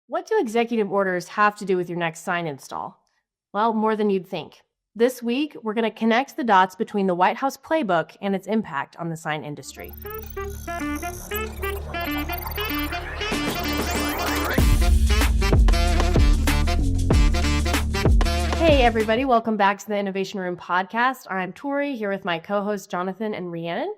What do executive orders have to do with your next sign install? Well, more than you'd think. This week, we're going to connect the dots between the White House playbook and its impact on the sign industry. Hey, everybody. Welcome back to the Innovation Room podcast. I'm Tori, here with my co-hosts, Johnathon and Rhianon.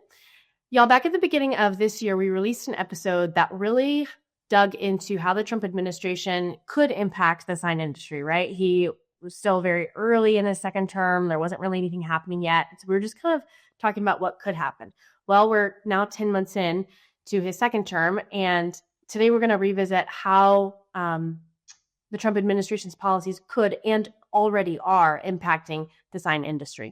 Y'all, back at the beginning of this year, we released an episode that really dug into how the Trump administration could impact the sign industry, right? He was still very early in his second term. There wasn't really anything happening yet. So we were just kind of talking about what could happen. Well, we're now 10 months in to his second term. And today we're going to revisit how the Trump administration's policies could and already are impacting the sign industry.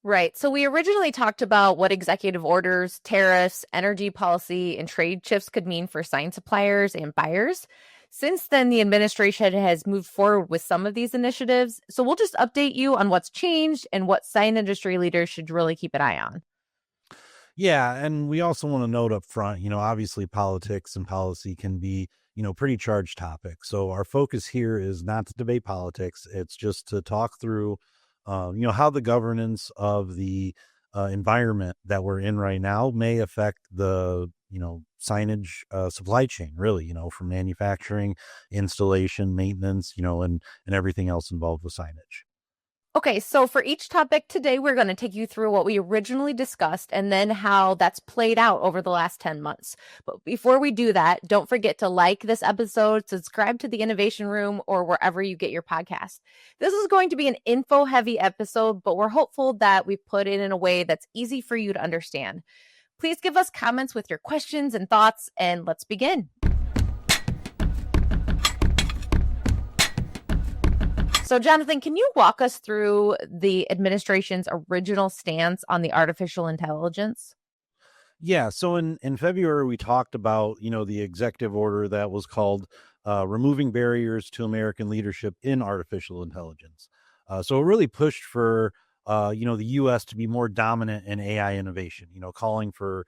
Right. So we originally talked about what executive orders, tariffs, energy policy, and trade shifts could mean for sign suppliers and buyers. Since then, the administration has moved forward with some of these initiatives. So we'll just update you on what's changed and what sign industry leaders should really keep an eye on. Yeah, and we also want to note up front, obviously politics and policy can be, pretty charged topics. So our focus here is not to debate politics. It's just to talk through how the governance of the environment that we're in right now may affect the, signage supply chain, really, from manufacturing, installation, maintenance, and everything else involved with signage. Okay, so for each topic today, we're going to take you through what we originally discussed and then how that's played out over the last 10 months. But before we do that, don't forget to like this episode, subscribe to the Innovation Room, or wherever you get your podcast. This is going to be an info-heavy episode, but we're hopeful that we've put it in a way that's easy for you to understand. Please give us comments with your questions and thoughts, and let's begin. So, Johnathon, can you walk us through the administration's original stance on the artificial intelligence? Yeah. So in February, we talked about, the executive order that was called Removing Barriers to American Leadership in Artificial Intelligence. So it really pushed for, the U.S. to be more dominant in AI innovation, calling for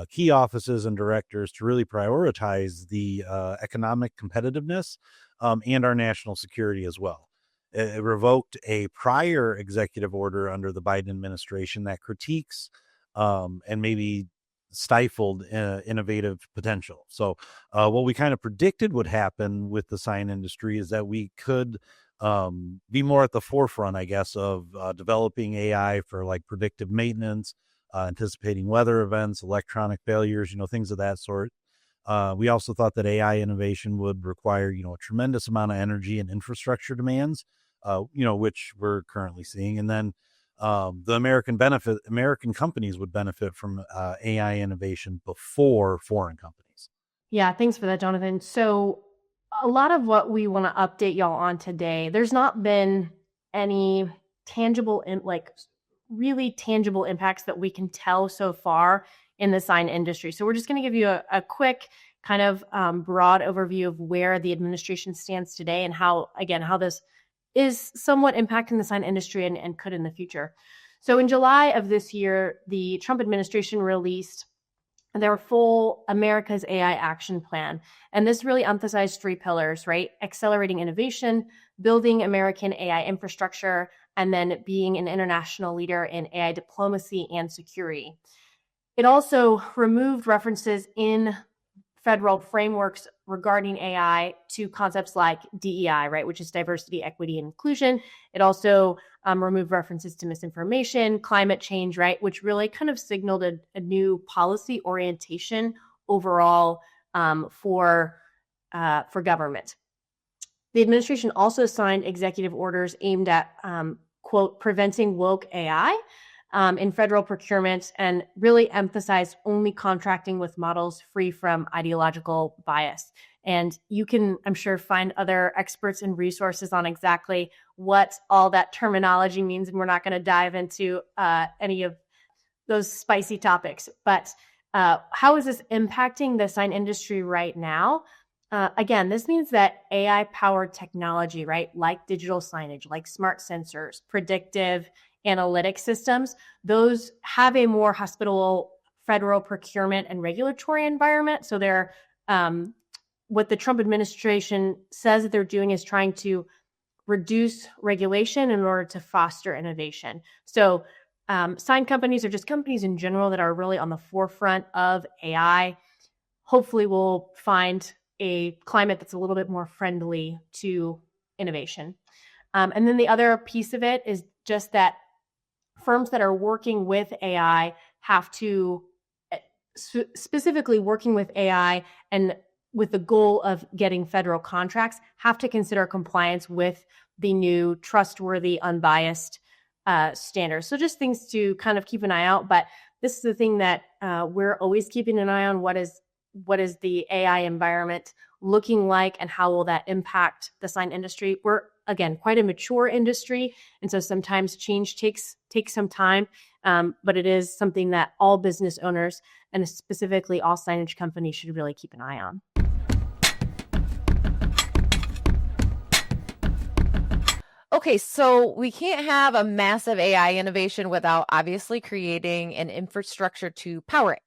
key offices and directors to really prioritize the economic competitiveness and our national security as well. It revoked a prior executive order under the Biden administration that critiques and maybe stifled innovative potential. So what we kind of predicted would happen with the sign industry is that we could be more at the forefront, I guess, of developing AI for like predictive maintenance, anticipating weather events, electronic failures, things of that sort. We also thought that AI innovation would require, a tremendous amount of energy and infrastructure demands, which we're currently seeing. And then the American companies would benefit from AI innovation before foreign companies. Yeah, thanks for that, Johnathon. So a lot of what we want to update y'all on today, there's not been any tangible, really tangible impacts that we can tell so far in the sign industry. So we're just going to give you a quick kind of broad overview of where the administration stands today and how this is somewhat impacting the sign industry and could in the future. So in July of this year, the Trump administration released their full America's AI Action Plan. And this really emphasized three pillars, right? Accelerating innovation, building American AI infrastructure, and then being an international leader in AI diplomacy and security. It also removed references in federal frameworks regarding AI to concepts like DEI, right, which is diversity, equity, and inclusion. It also removed references to misinformation, climate change, right, which really kind of signaled a new policy orientation overall for government. The administration also signed executive orders aimed at, quote, preventing woke AI in federal procurement and really emphasized only contracting with models free from ideological bias. And you can, I'm sure, find other experts and resources on exactly what all that terminology means. And we're not going to dive into any of those spicy topics. But how is this impacting the sign industry right now? Again, this means that AI-powered technology, right, like digital signage, like smart sensors, predictive analytic systems, those have a more hospitable federal procurement and regulatory environment. So they're what the Trump administration says that they're doing is trying to reduce regulation in order to foster innovation. So sign companies, or just companies in general that are really on the forefront of AI, hopefully we'll find a climate that's a little bit more friendly to innovation. And then the other piece of it is just that firms that are working with AI have to, specifically working with AI and with the goal of getting federal contracts, have to consider compliance with the new trustworthy, unbiased standards. So just things to kind of keep an eye out. But this is the thing that we're always keeping an eye on. What is the AI environment looking like, and how will that impact the sign industry? We're, again, quite a mature industry, and so sometimes change takes some time, but it is something that all business owners, and specifically all signage companies, should really keep an eye on. Okay, so we can't have a massive AI innovation without obviously creating an infrastructure to power it.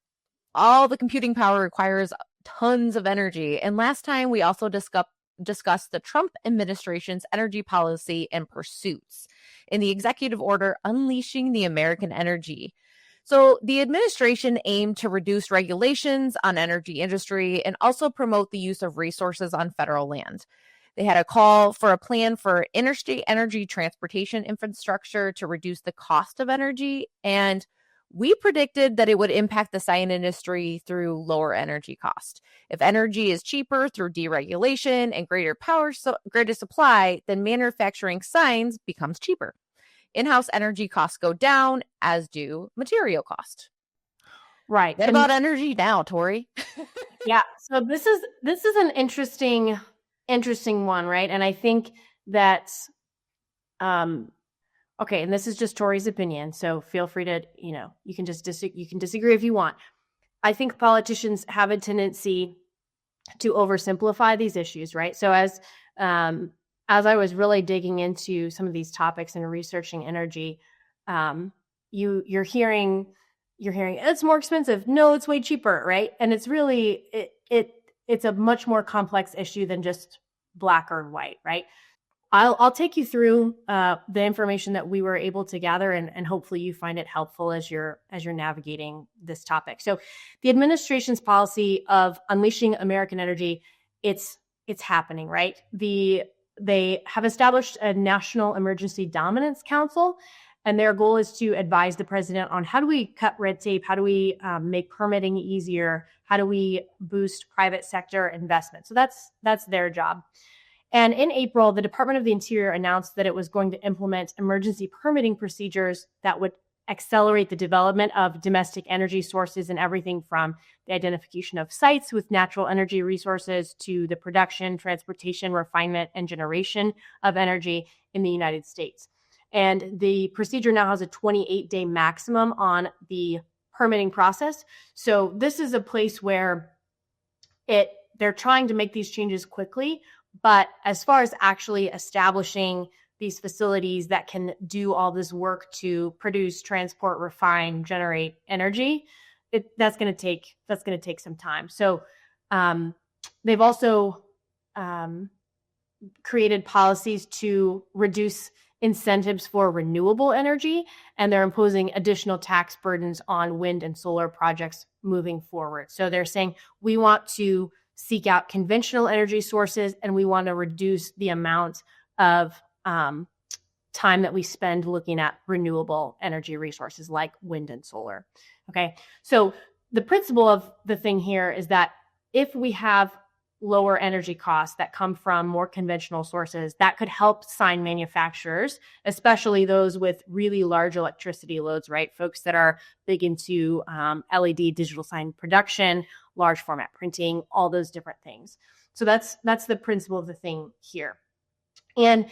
All the computing power requires tons of energy. And last time we also discussed the Trump administration's energy policy and pursuits in the executive order Unleashing the American Energy. So the administration aimed to reduce regulations on energy industry and also promote the use of resources on federal land. They had a call for a plan for interstate energy transportation infrastructure to reduce the cost of energy, and we predicted that it would impact the sign industry through lower energy cost. If energy is cheaper through deregulation and greater power grid supply, then manufacturing signs becomes cheaper. In-house energy costs go down, as do material cost. Right. What about energy now, Tori? Yeah. So this is an interesting one, right? And I think that, okay, and this is just Tori's opinion, so feel free to, you can just you can disagree if you want. I think politicians have a tendency to oversimplify these issues, right? So as I was really digging into some of these topics and researching energy, you're hearing it's more expensive. No, it's way cheaper, right? And it's really it's a much more complex issue than just black or white, right? I'll take you through the information that we were able to gather, and hopefully you find it helpful as you're navigating this topic. So the administration's policy of unleashing American energy, it's happening, right? They have established a National Emergency Dominance Council, and their goal is to advise the president on how do we cut red tape, how do we make permitting easier, how do we boost private sector investment. So that's their job. And in April, the Department of the Interior announced that it was going to implement emergency permitting procedures that would accelerate the development of domestic energy sources, and everything from the identification of sites with natural energy resources to the production, transportation, refinement, and generation of energy in the United States. And the procedure now has a 28-day maximum on the permitting process. So this is a place where they're trying to make these changes quickly, but as far as actually establishing these facilities that can do all this work to produce, transport, refine, generate energy, that's going to take some time. So they've also created policies to reduce incentives for renewable energy, and they're imposing additional tax burdens on wind and solar projects moving forward. So they're saying we want to seek out conventional energy sources, and we want to reduce the amount of time that we spend looking at renewable energy resources like wind and solar. Okay, so the principle of the thing here is that if we have lower energy costs that come from more conventional sources, that could help sign manufacturers, especially those with really large electricity loads, right? Folks that are big into LED digital sign production, large format printing, all those different things. So that's the principle of the thing here. And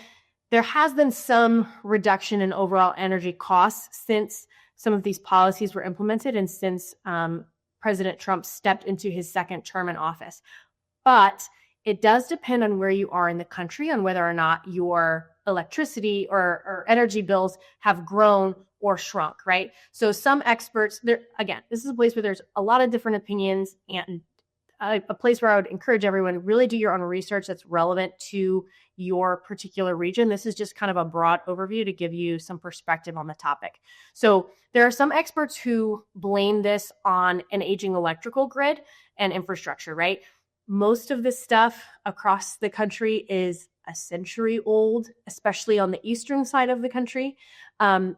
there has been some reduction in overall energy costs since some of these policies were implemented and since President Trump stepped into his second term in office. But it does depend on where you are in the country, on whether or not your electricity or energy bills have grown or shrunk, right? So some experts, again, this is a place where there's a lot of different opinions, and a place where I would encourage everyone really do your own research that's relevant to your particular region. This is just kind of a broad overview to give you some perspective on the topic. So there are some experts who blame this on an aging electrical grid and infrastructure, right? Most of this stuff across the country is a century old, especially on the eastern side of the country.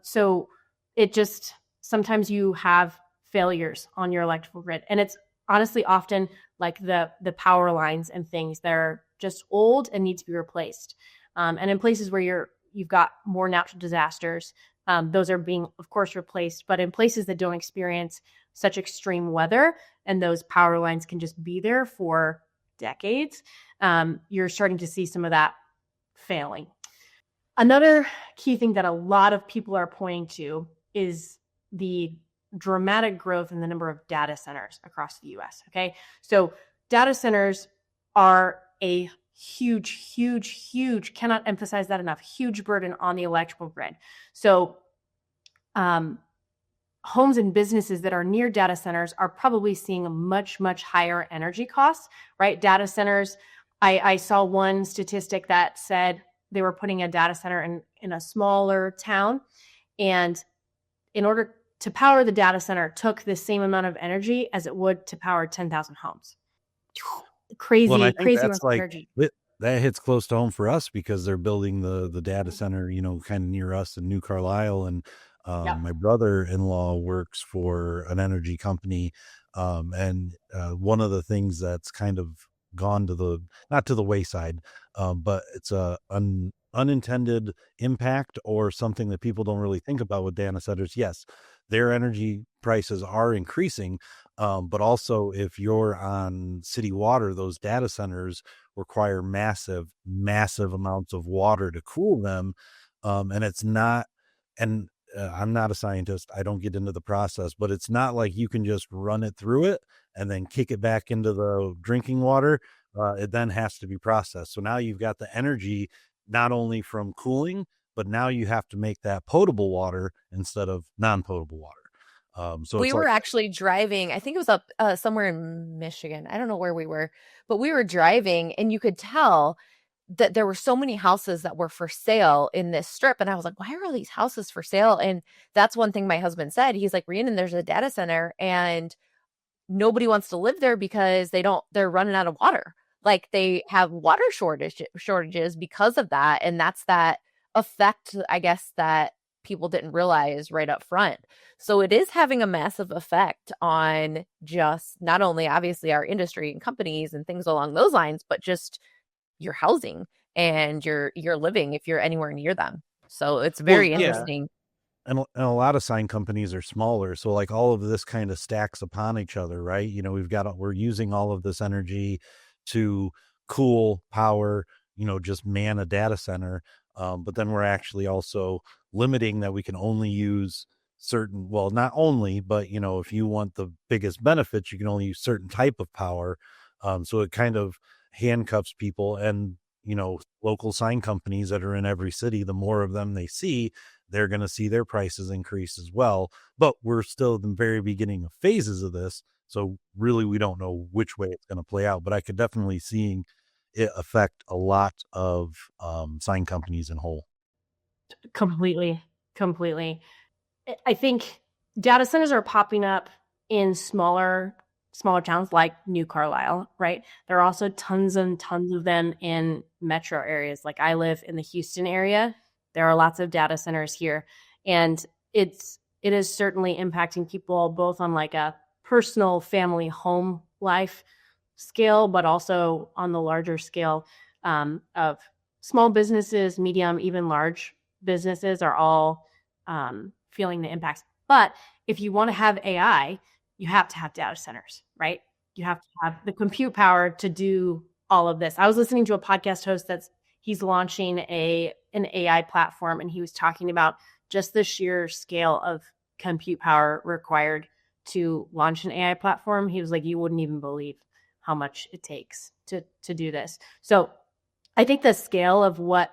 So it just, sometimes you have failures on your electrical grid. And it's honestly often like the power lines and things that are just old and need to be replaced. And in places where you've got more natural disasters, those are being, of course, replaced. But in places that don't experience such extreme weather and those power lines can just be there for decades, you're starting to see some of that failing. Another key thing that a lot of people are pointing to is the dramatic growth in the number of data centers across the US. Okay. So data centers are a huge, cannot emphasize that enough, huge burden on the electrical grid. So homes and businesses that are near data centers are probably seeing much higher energy costs, right? Data centers, I saw one statistic that said they were putting a data center in a smaller town, and in order to power the data center took the same amount of energy as it would to power 10,000 homes. Crazy, well, and I think crazy that's like energy. that hits close to home for us because they're building the data center, kind of near us in New Carlisle. And my brother-in-law works for an energy company. And one of the things that's kind of gone to not to the wayside, but it's a unintended impact or something that people don't really think about with data centers. Yes, their energy prices are increasing. But also if you're on city water, those data centers require massive amounts of water to cool them. And it's not, and I'm not a scientist, I don't get into the process, but it's not like you can just run it through it and then kick it back into the drinking water. It then has to be processed. So now you've got the energy not only from cooling, but now you have to make that potable water instead of non-potable water. So We it's were like, actually driving, I think it was up somewhere in Michigan. I don't know where we were, but we were driving and you could tell that there were so many houses that were for sale in this strip. And I was like, why are all these houses for sale? And that's one thing my husband said. He's like, Rhianon, there's a data center and nobody wants to live there because they're running out of water. Like they have water shortages because of that. And that's that effect, I guess, that people didn't realize right up front. So it is having a massive effect on just not only obviously our industry and companies and things along those lines, but just your housing and your living if you're anywhere near them. So it's very interesting. And a lot of sign companies are smaller. So like all of this kind of stacks upon each other, right? We're using all of this energy to cool, power, just man a data center. But then we're actually also limiting that we can only use certain, well, not only, but, if you want the biggest benefits, you can only use certain type of power. So it kind of handcuffs people and, local sign companies that are in every city, the more of them they see, they're going to see their prices increase as well. But we're still in the very beginning of phases of this. So really, we don't know which way it's going to play out, but I could definitely see it affect a lot of sign companies in whole. Completely. I think data centers are popping up in smaller towns like New Carlisle, right? There are also tons and tons of them in metro areas. Like I live in the Houston area. There are lots of data centers here. And it is certainly impacting people both on like a personal family home life scale, but also on the larger scale of small businesses, medium, even large businesses are all feeling the impacts. But if you want to have AI, you have to have data centers, right? You have to have the compute power to do all of this. I was listening to a podcast host he's launching an AI platform, and he was talking about just the sheer scale of compute power required to launch an AI platform. He was like, you wouldn't even believe how much it takes to do this. So I think the scale of what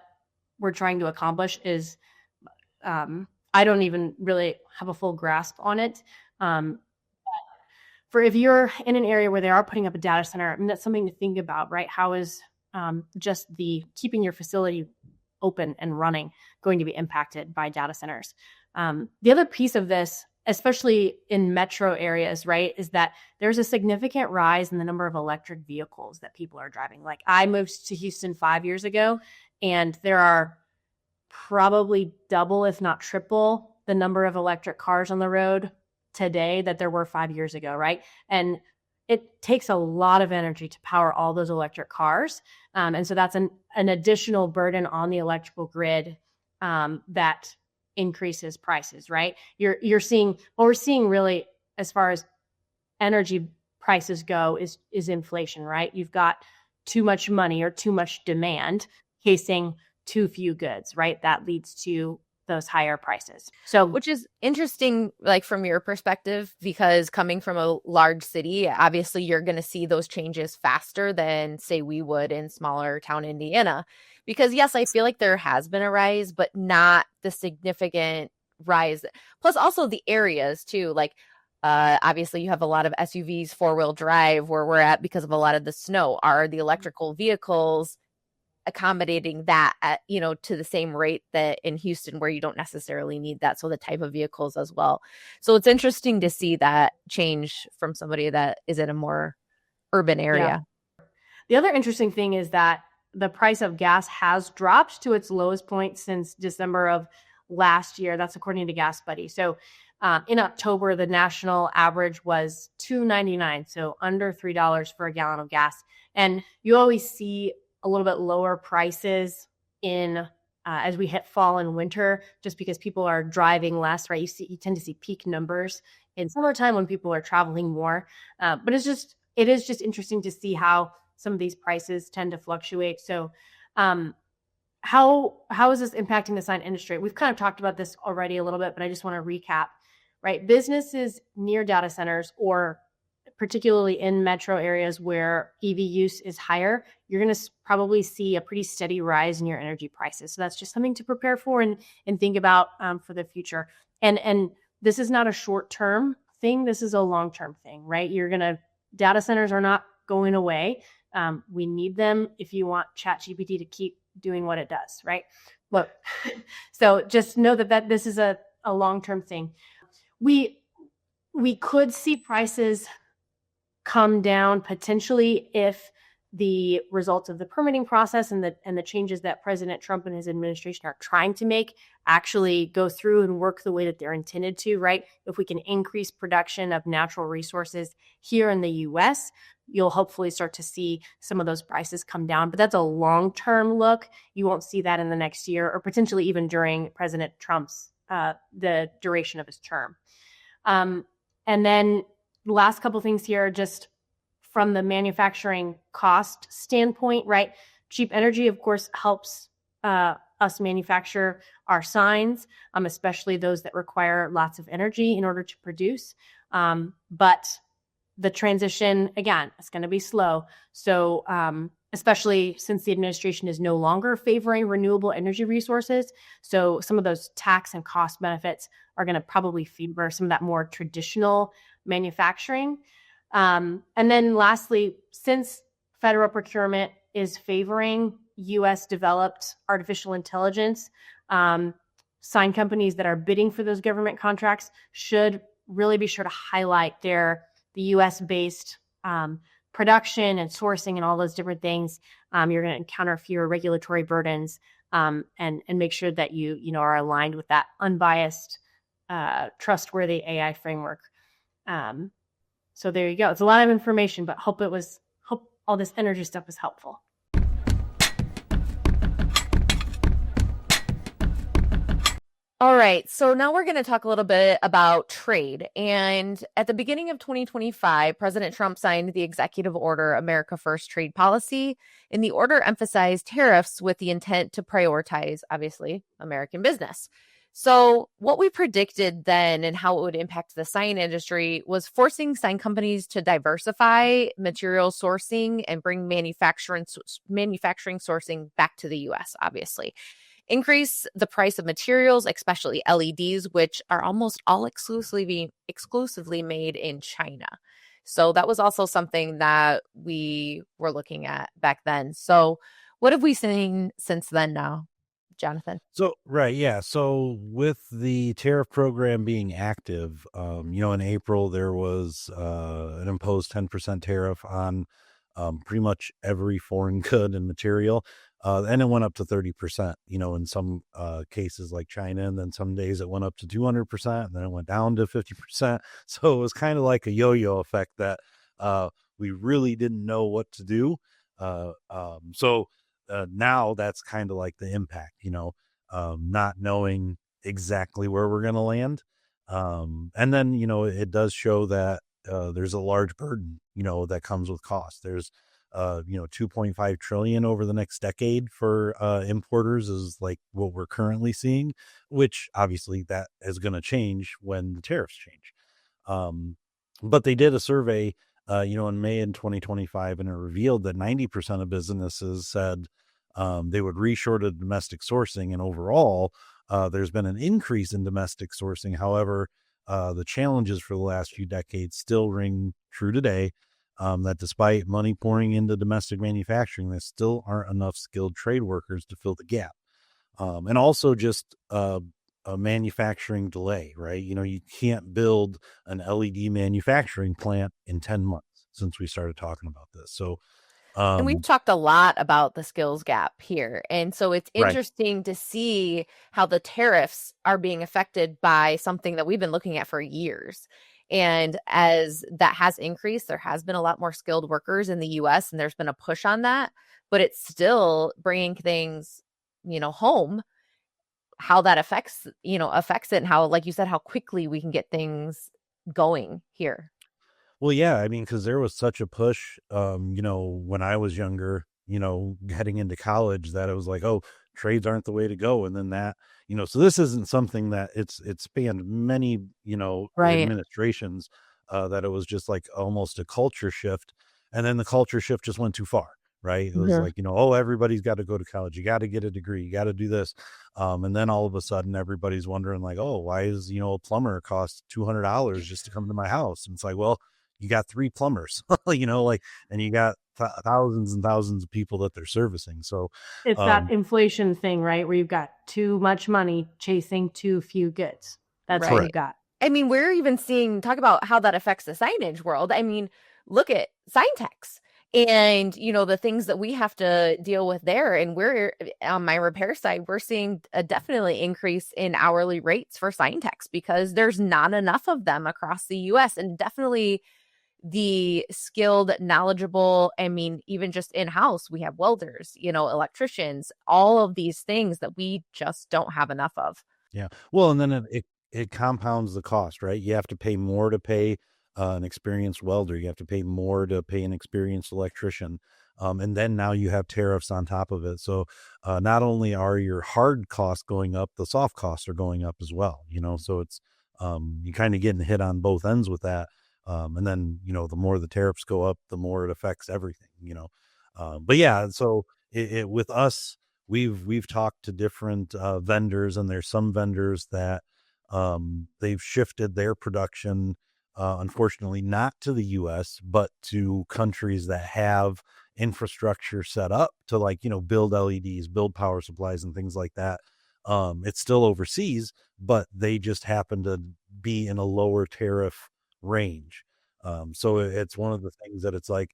we're trying to accomplish is, I don't even really have a full grasp on it. for if you're in an area where they are putting up a data center, I mean, that's something to think about, right? How is just the keeping your facility open and running going to be impacted by data centers? The other piece of this, especially in metro areas, right, is that there's a significant rise in the number of electric vehicles that people are driving. Like, I moved to Houston 5 years ago, and there are probably double, if not triple, the number of electric cars on the road today that there were 5 years ago, right? And it takes a lot of energy to power all those electric cars. And so that's an additional burden on the electrical grid that increases prices, right? You're seeing, what we're seeing really as far as energy prices go is inflation, right? You've got too much money or too much demand chasing too few goods, right? That leads to those higher prices. So, which is interesting, like from your perspective, because coming from a large city, obviously you're going to see those changes faster than, say, we would in smaller town Indiana. Because yes, I feel like there has been a rise, but not the significant rise. Plus also the areas too, like obviously you have a lot of SUVs, 4-wheel drive where we're at because of a lot of the snow. Are the electrical vehicles accommodating that at, to the same rate that in Houston, where you don't necessarily need that? So the type of vehicles as well. So it's interesting to see that change from somebody that is in a more urban area. Yeah. The other interesting thing is that the price of gas has dropped to its lowest point since December of last year. That's according to Gas Buddy. So in October, the national average was $2.99, so under $3 for a gallon of gas. And you always see a little bit lower prices in as we hit fall and winter, just because people are driving less, right? You tend to see peak numbers in summertime when people are traveling more. But it is just interesting to see how some of these prices tend to fluctuate. So how is this impacting the sign industry? We've kind of talked about this already a little bit, but I just want to recap, right? Businesses near data centers, or particularly in metro areas where EV use is higher, you're going to probably see a pretty steady rise in your energy prices. So that's just something to prepare for and think about for the future. And this is not a short-term thing. This is a long-term thing, right? Data centers are not going away. We need them if you want ChatGPT to keep doing what it does, right? Look, so just know that this is a long-term thing. We could see prices come down potentially if the results of the permitting process and the changes that President Trump and his administration are trying to make actually go through and work the way that they're intended to, right? If we can increase production of natural resources here in the US, you'll hopefully start to see some of those prices come down. But that's a long-term look. You won't see that in the next year, or potentially even during President Trump's the duration of his term. And then the last couple things here, just from the manufacturing cost standpoint, right? Cheap energy, of course, helps us manufacture our signs, especially those that require lots of energy in order to produce. But the transition, again, it's going to be slow. So especially since the administration is no longer favoring renewable energy resources. So some of those tax and cost benefits are going to probably favor some of that more traditional manufacturing. And then lastly, since federal procurement is favoring U.S. developed artificial intelligence, sign companies that are bidding for those government contracts should really be sure to highlight the U.S. based production and sourcing and all those different things. You're going to encounter fewer regulatory burdens, and make sure that you are aligned with that unbiased, trustworthy AI framework. So there you go. It's a lot of information, but hope all this energy stuff was helpful. All right, so now we're going to talk a little bit about trade. And at the beginning of 2025, President Trump signed the executive order, America First Trade Policy. And the order emphasized tariffs with the intent to prioritize, obviously, American business. So what we predicted then and how it would impact the sign industry was forcing sign companies to diversify material sourcing and bring manufacturing sourcing back to the U.S., obviously. Increase the price of materials, especially LEDs, which are almost all exclusively made in China. So that was also something that we were looking at back then. So what have we seen since then now, Jonathan? So, right, yeah. So with the tariff program being active, in April there was an imposed 10% tariff on pretty much every foreign good and material. And it went up to 30%, in some cases like China. And then some days it went up to 200%, and then it went down to 50%. So it was kind of like a yo-yo effect that we really didn't know what to do. So now that's kind of like the impact, not knowing exactly where we're going to land. And then, it does show that there's a large burden, that comes with cost. There's, 2.5 trillion over the next decade for importers is like what we're currently seeing, which obviously that is going to change when the tariffs change. But they did a survey, in May in 2025, and it revealed that 90% of businesses said they would reshore to domestic sourcing, and overall, there's been an increase in domestic sourcing. However, the challenges for the last few decades still ring true today. That despite money pouring into domestic manufacturing, there still aren't enough skilled trade workers to fill the gap. And also just a manufacturing delay, right? You can't build an LED manufacturing plant in 10 months since we started talking about this. So, And we've talked a lot about the skills gap here. And so it's right. interesting to see how the tariffs are being affected by something that we've been looking at for years. And as that has increased, there has been a lot more skilled workers in the US, and there's been a push on that, but it's still bringing things, home. How that affects it, and how, like you said, how quickly we can get things going here. Well, yeah, I mean, because there was such a push, when I was younger, heading into college, that it was like, oh, trades aren't the way to go. And then that, so this isn't something that it's spanned many, Right. administrations, that it was just like almost a culture shift. And then the culture shift just went too far, right? It was Mhm. like, oh, everybody's got to go to college. You got to get a degree. You got to do this. And then all of a sudden everybody's wondering like, oh, why is, a plumber cost $200 just to come to my house? And it's like, well, you got 3 plumbers, and you got thousands and thousands of people that they're servicing. So It's that inflation thing, right? Where you've got too much money chasing too few goods. That's what Right. you got. I mean, we're even talk about how that affects the signage world. I mean, look at sign techs and, the things that we have to deal with there. And we're on my repair side, we're seeing a definitely increase in hourly rates for sign techs because there's not enough of them across the US, and definitely the skilled, knowledgeable. I mean, even just in-house, we have welders, electricians, all of these things that we just don't have enough of. yeah. Well, and then it compounds the cost, right? You have to pay more to pay an experienced welder. You have to pay more to pay an experienced electrician. And then now you have tariffs on top of it. So not only are your hard costs going up, the soft costs are going up as well, so it's you kind of getting hit on both ends with that. And then, the more the tariffs go up, the more it affects everything, but yeah, so with us, we've talked to different vendors, and there's some vendors that they've shifted their production, unfortunately, not to the US, but to countries that have infrastructure set up to build LEDs, build power supplies and things like that. It's still overseas, but they just happen to be in a lower tariff range. So it's one of the things that it's like,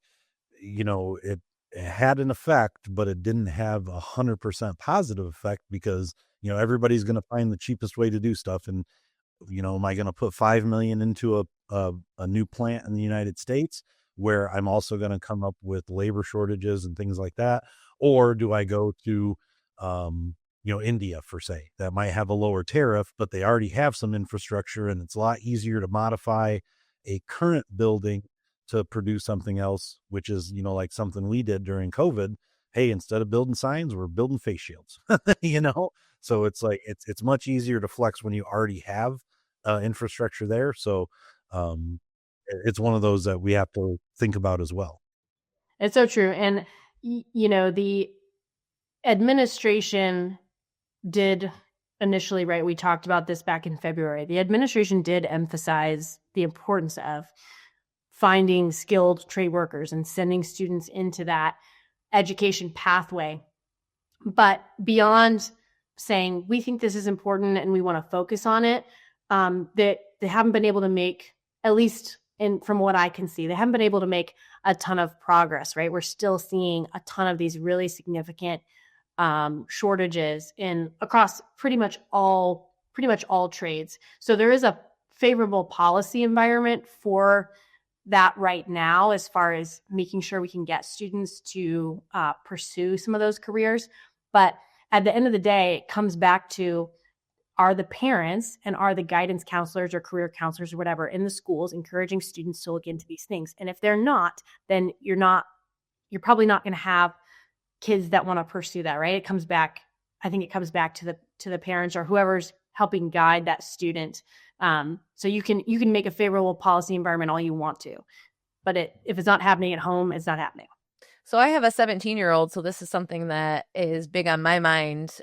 it had an effect, but it didn't have 100% positive effect because, everybody's going to find the cheapest way to do stuff. And, am I going to put 5 million into a new plant in the United States where I'm also going to come up with labor shortages and things like that? Or do I go to, India, for say, that might have a lower tariff, but they already have some infrastructure, and it's a lot easier to modify a current building to produce something else, which is, like something we did during COVID. Hey, instead of building signs, we're building face shields, So it's like, it's much easier to flex when you already have infrastructure there. So it's one of those that we have to think about as well. It's so true. And, the administration did initially, right? We talked about this back in February. The administration did emphasize the importance of finding skilled trade workers and sending students into that education pathway. But beyond saying we think this is important and we want to focus on it, that they haven't been able to make, at least from what I can see, they haven't been able to make a ton of progress, right? We're still seeing a ton of these really significant shortages across pretty much all trades. So there is a favorable policy environment for that right now, as far as making sure we can get students to pursue some of those careers. But at the end of the day, it comes back to, are the parents and are the guidance counselors or career counselors or whatever in the schools encouraging students to look into these things? And if they're not, then you're probably not going to have kids that want to pursue that, right? I think it comes back to the parents or whoever's helping guide that student. So you can make a favorable policy environment all you want to, but if it's not happening at home, it's not happening. So I have a 17-year-old, so this is something that is big on my mind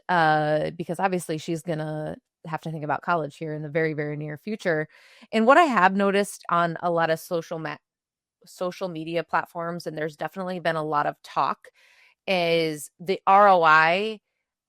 because obviously she's going to have to think about college here in the very, very near future. And what I have noticed on a lot of social media platforms, and there's definitely been a lot of talk, is the ROI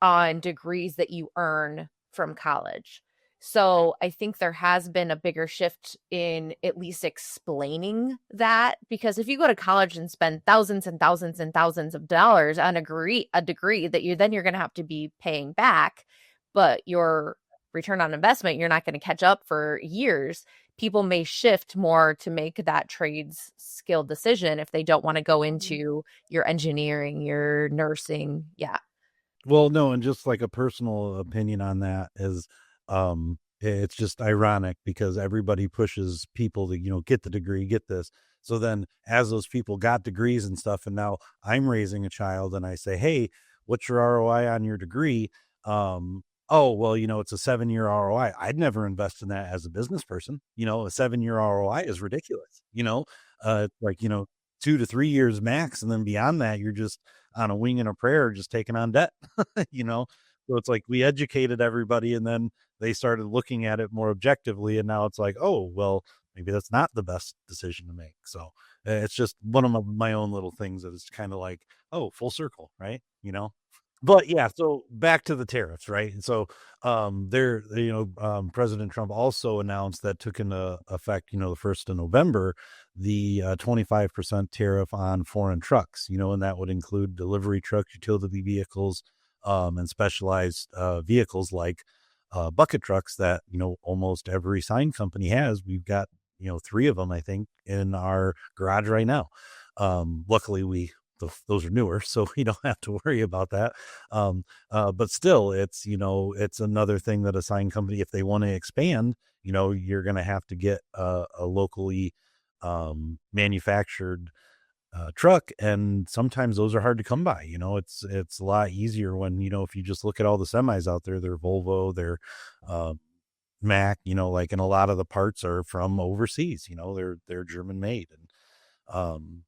on degrees that you earn from college. So I think there has been a bigger shift in at least explaining that, because if you go to college and spend thousands and thousands and thousands of dollars on a degree that you're going to have to be paying back, but your return on investment, you're not going to catch up for years. People may shift more to make that trades skill decision if they don't want to go into your engineering, your nursing. Yeah. Well, no, and just like a personal opinion on that is, it's just ironic because everybody pushes people to, get the degree, get this. So then as those people got degrees and stuff, and now I'm raising a child and I say, hey, what's your ROI on your degree? Oh, well, it's a 7-year ROI. I'd never invest in that as a business person. A 7-year ROI is ridiculous. Like, 2 to 3 years max. And then beyond that, you're just on a wing and a prayer, just taking on debt, So it's like we educated everybody and then they started looking at it more objectively. And now it's like, oh, well, maybe that's not the best decision to make. So it's just one of my own little things that is kind of like, oh, full circle, right? But yeah, so back to the tariffs, right? And so President Trump also announced that took into effect, the 1st of November, the 25% tariff on foreign trucks, and that would include delivery trucks, utility vehicles, and specialized vehicles like bucket trucks that, almost every sign company has. We've got, 3 of them, I think, in our garage right now. Luckily, those are newer, so we don't have to worry about that. But still, it's another thing that a sign company, if they want to expand, you're going to have to get a locally manufactured truck, and sometimes those are hard to come by. It's a lot easier when if you just look at all the semis out there, they're Volvo, they're Mack, like, and a lot of the parts are from overseas. They're German made, and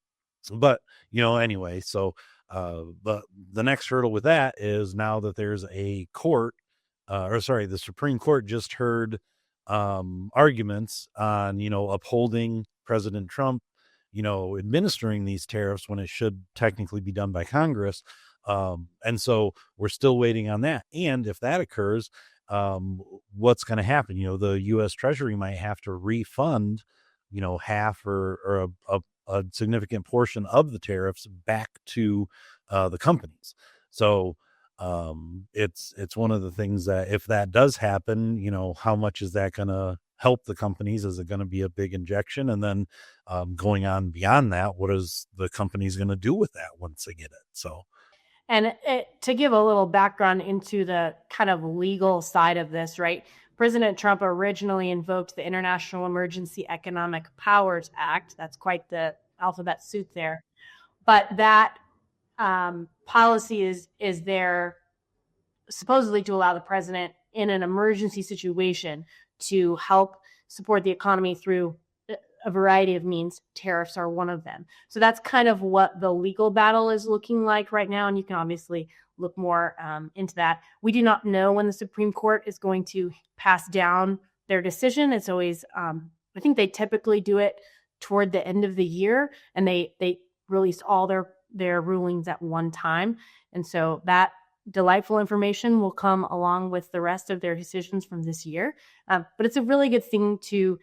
but anyway, so but the next hurdle with that is now that there's a court, the Supreme Court just heard arguments on upholding President Trump administering these tariffs when it should technically be done by Congress. And so we're still waiting on that. And if that occurs, what's going to happen? The U.S. Treasury might have to refund, half or a significant portion of the tariffs back to the companies. So it's one of the things that if that does happen, how much is that going to help the companies? Is it going to be a big injection? And then going on beyond that, what is the companies going to do with that once they get it? So, and to give a little background into the kind of legal side of this, right? President Trump originally invoked the International Emergency Economic Powers Act. That's quite the alphabet soup there. But that policy is there supposedly to allow the president in an emergency situation to help support the economy through a variety of means. Tariffs are one of them. So that's kind of what the legal battle is looking like right now. And you can obviously look more into that. We do not know when the Supreme Court is going to pass down their decision. It's always, I think they typically do it toward the end of the year, and they released all their rulings at one time. And so that delightful information will come along with the rest of their decisions from this year. But it's a really good thing to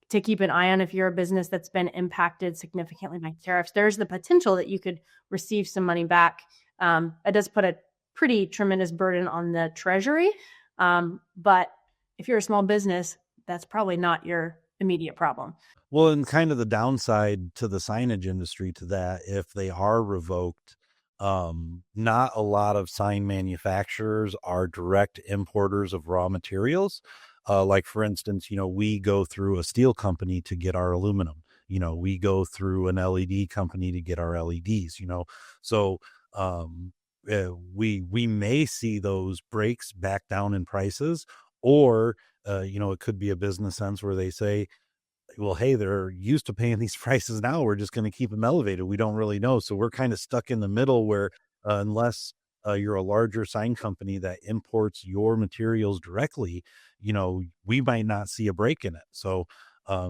keep an eye on if you're a business that's been impacted significantly by tariffs. There's the potential that you could receive some money back. It does put a pretty tremendous burden on the Treasury. But if you're a small business, that's probably not your immediate problem. Well, and kind of the downside to the signage industry to that, if they are revoked, not a lot of sign manufacturers are direct importers of raw materials. Like, for instance, we go through a steel company to get our aluminum. We go through an LED company to get our LEDs, So we may see those breaks back down in prices, or, it could be a business sense where they say, well, hey, they're used to paying these prices now. We're just going to keep them elevated. We don't really know. So we're kind of stuck in the middle where unless you're a larger sign company that imports your materials directly, we might not see a break in it. So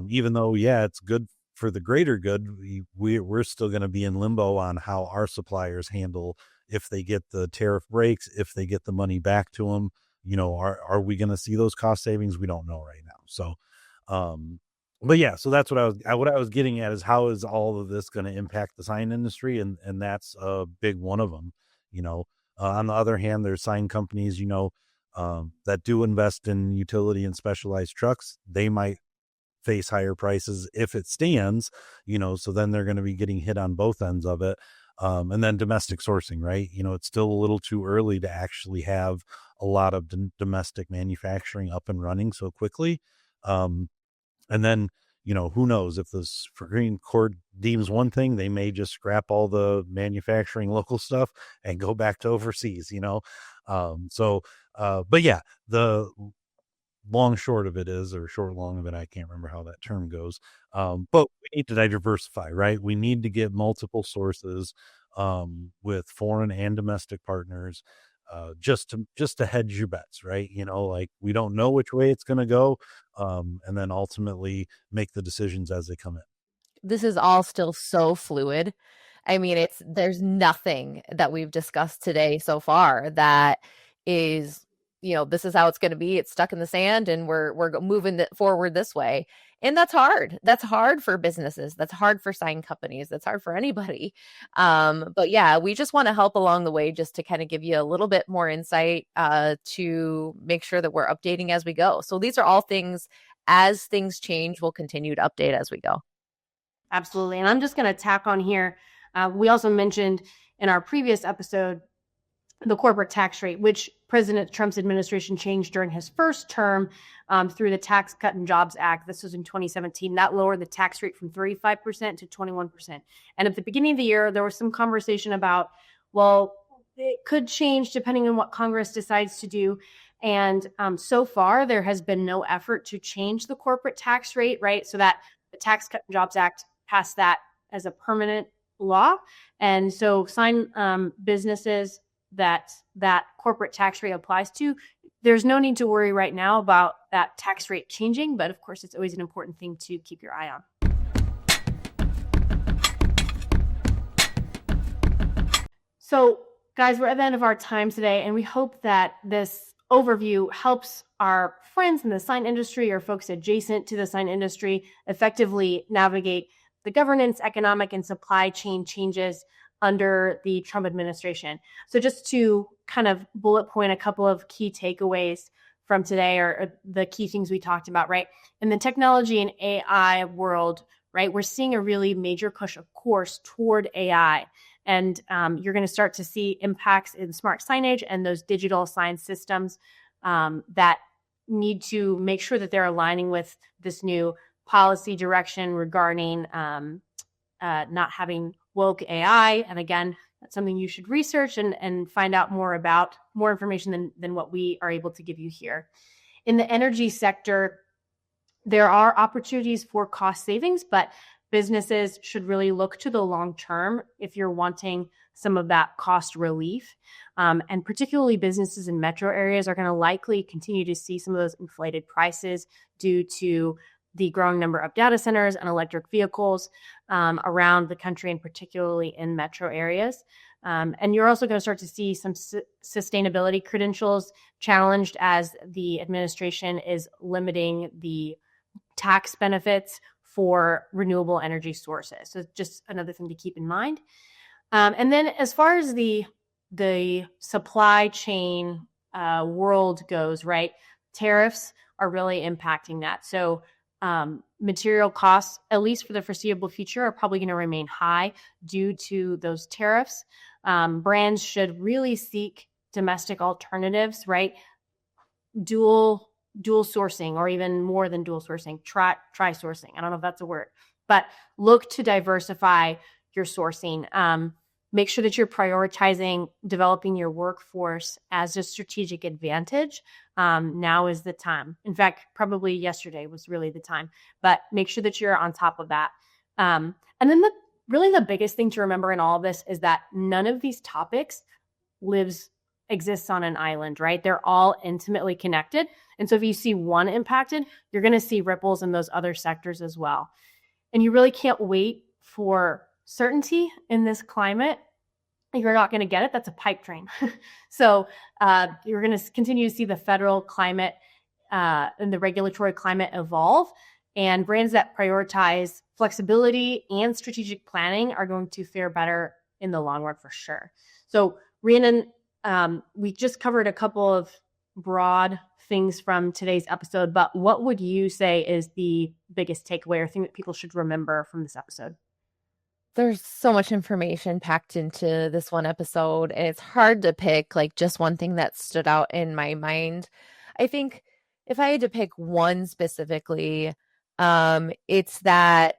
even though, it's good for the greater good, we're still going to be in limbo on how our suppliers handle if they get the tariff breaks, if they get the money back to them. Are we going to see those cost savings? We don't know right now. So, but so that's what I was getting at, is how is all of this going to impact the sign industry? And that's a big one of them. On the other hand, there's sign companies, that do invest in utility and specialized trucks. They might face higher prices if it stands, so then they're going to be getting hit on both ends of it. And then domestic sourcing, right? It's still a little too early to actually have a lot of domestic manufacturing up and running so quickly. And then, who knows if the Supreme Court deems one thing, they may just scrap all the manufacturing local stuff and go back to overseas, the long short of it is, or short long of it, I can't remember how that term goes. But we need to diversify, right? We need to get multiple sources with foreign and domestic partners, just to hedge your bets, right? Like, we don't know which way it's going to go, and then ultimately make the decisions as they come in. This is all still so fluid. I mean, there's nothing that we've discussed today so far that is, this is how it's going to be. It's stuck in the sand, and we're moving it forward this way. And that's hard. That's hard for businesses. That's hard for sign companies. That's hard for anybody. But we just want to help along the way, just to kind of give you a little bit more insight to make sure that we're updating as we go. So these are all things, as things change, we'll continue to update as we go. Absolutely. And I'm just going to tack on here. We also mentioned in our previous episode the corporate tax rate, which President Trump's administration changed during his first term through the Tax Cut and Jobs Act. This was in 2017. That lowered the tax rate from 35% to 21%. And at the beginning of the year, there was some conversation about, well, it could change depending on what Congress decides to do. And so far, there has been no effort to change the corporate tax rate, right? So that the Tax Cut and Jobs Act passed that as a permanent law. And so sign businesses that corporate tax rate applies to, there's no need to worry right now about that tax rate changing. But of course, it's always an important thing to keep your eye on. So guys, we're at the end of our time today, and we hope that this overview helps our friends in the sign industry or folks adjacent to the sign industry effectively navigate the governance, economic, and supply chain changes under the Trump administration. So just to kind of bullet point a couple of key takeaways from today, or the key things we talked about, right? In the technology and AI world, right, we're seeing a really major push, of course, toward AI. And you're going to start to see impacts in smart signage and those digital sign systems that need to make sure that they're aligning with this new policy direction regarding not having woke AI. And again, that's something you should research and find out more about, more information than what we are able to give you here. In the energy sector, there are opportunities for cost savings, but businesses should really look to the long term if you're wanting some of that cost relief. And particularly businesses in metro areas are going to likely continue to see some of those inflated prices due to the growing number of data centers and electric vehicles around the country, and particularly in metro areas. And you're also going to start to see some sustainability credentials challenged as the administration is limiting the tax benefits for renewable energy sources. So just another thing to keep in mind. And then as far as the supply chain world goes, right, tariffs are really impacting that. So material costs, at least for the foreseeable future, are probably going to remain high due to those tariffs. Brands should really seek domestic alternatives, right? Dual sourcing, or even more than dual sourcing, tri sourcing. I don't know if that's a word, but look to diversify your sourcing. Make sure that you're prioritizing developing your workforce as a strategic advantage. Now is the time. In fact, probably yesterday was really the time, but make sure that you're on top of that. And then really the biggest thing to remember in all of this is that none of these topics exists on an island, right? They're all intimately connected. And so if you see one impacted, you're going to see ripples in those other sectors as well. And you really can't wait for certainty in this climate. If you're not going to get it, that's a pipe dream. So you're going to continue to see the federal climate and the regulatory climate evolve. And brands that prioritize flexibility and strategic planning are going to fare better in the long run for sure. So Rhianon, we just covered a couple of broad things from today's episode, but what would you say is the biggest takeaway or thing that people should remember from this episode? There's so much information packed into this one episode, and it's hard to pick like just one thing that stood out in my mind. I think if I had to pick one specifically, it's that,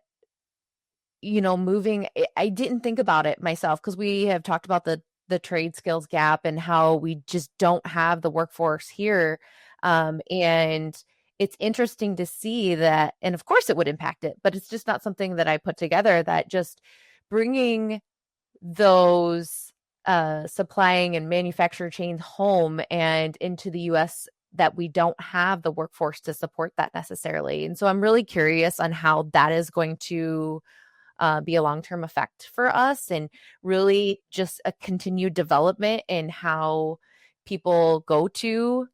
moving, I didn't think about it myself because we have talked about the trade skills gap and how we just don't have the workforce here. And it's interesting to see that, and of course it would impact it, but it's just not something that I put together, that just bringing those supplying and manufacturer chains home and into the US, that we don't have the workforce to support that necessarily. And so I'm really curious on how that is going to be a long-term effect for us, and really just a continued development in how people go to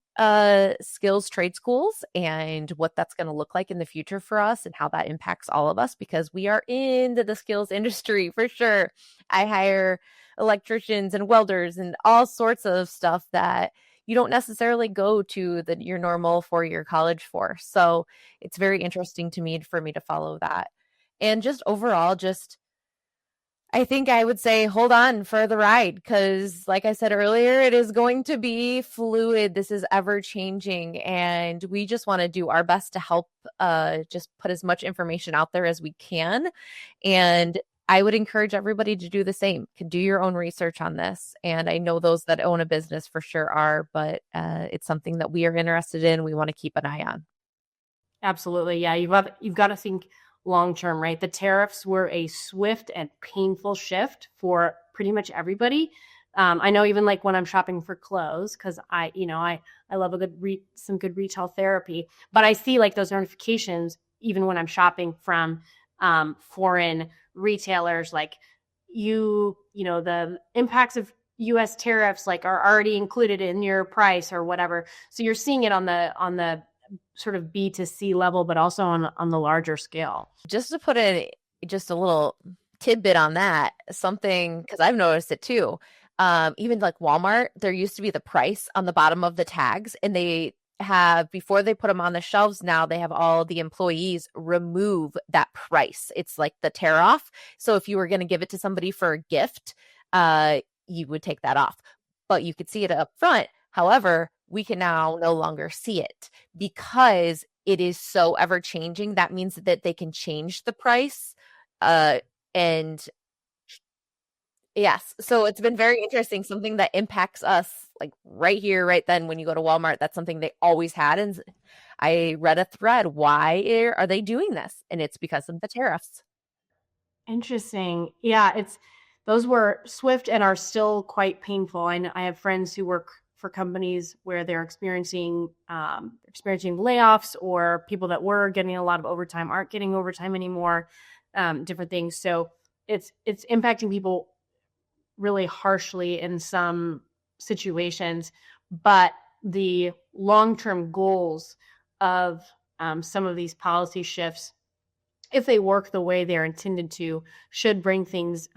skills trade schools and what that's going to look like in the future for us, and how that impacts all of us, because we are into the skills industry for sure. I hire electricians and welders and all sorts of stuff that you don't necessarily go to your normal 4-year college for. So it's very interesting to me for me to follow that. And just overall, I think I would say hold on for the ride, because like I said earlier, it is going to be fluid. This is ever changing, and we just want to do our best to help just put as much information out there as we can. And I would encourage everybody to do the same. Can do your own research on this. And I know those that own a business for sure are, but it's something that we are interested in. We want to keep an eye on. Absolutely. Yeah. You've got to think long-term, right? The tariffs were a swift and painful shift for pretty much everybody. I know even like when I'm shopping for clothes, because I love some good retail therapy, but I see like those notifications even when I'm shopping from foreign retailers, like the impacts of U.S. tariffs like are already included in your price or whatever. So you're seeing it on the sort of B2C level, but also on the larger scale. Just to put in just a little tidbit on that, something, because I've noticed it too. Even like Walmart, there used to be the price on the bottom of the tags, and they have, before they put them on the shelves, now they have all the employees remove that price. It's like the tear off. So if you were going to give it to somebody for a gift, you would take that off, but you could see it up front. However, we can now no longer see it because it is so ever changing. That means that they can change the price. And yes, so it's been very interesting, something that impacts us like right here, right then. When you go to Walmart, that's something they always had. And I read a thread, why are they doing this? And it's because of the tariffs. Interesting. Yeah, those were swift and are still quite painful. I have friends who work for companies where they're experiencing layoffs, or people that were getting a lot of overtime aren't getting overtime anymore, different things. So it's impacting people really harshly in some situations, but the long-term goals of some of these policy shifts, if they work the way they're intended to, should bring things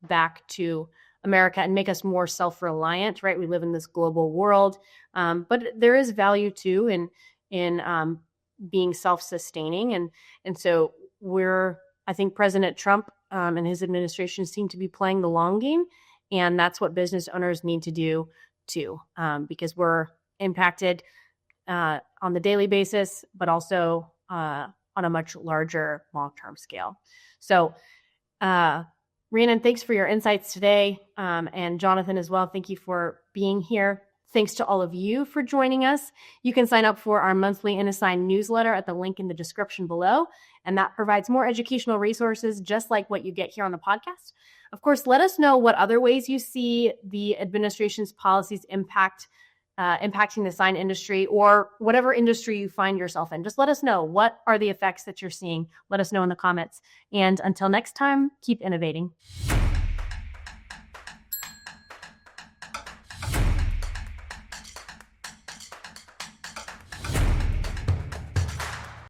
back to America and make us more self-reliant, right? We live in this global world, but there is value too in being self-sustaining, and so I think President Trump and his administration seem to be playing the long game, and that's what business owners need to do too, because we're impacted on the daily basis, but also on a much larger long-term scale. So, Rhianon, thanks for your insights today. And Johnathon as well, thank you for being here. Thanks to all of you for joining us. You can sign up for our monthly Inassign newsletter at the link in the description below, and that provides more educational resources just like what you get here on the podcast. Of course, let us know what other ways you see the administration's policies impacting the sign industry, or whatever industry you find yourself in. Just let us know, what are the effects that you're seeing. Let us know in the comments. And until next time, keep innovating.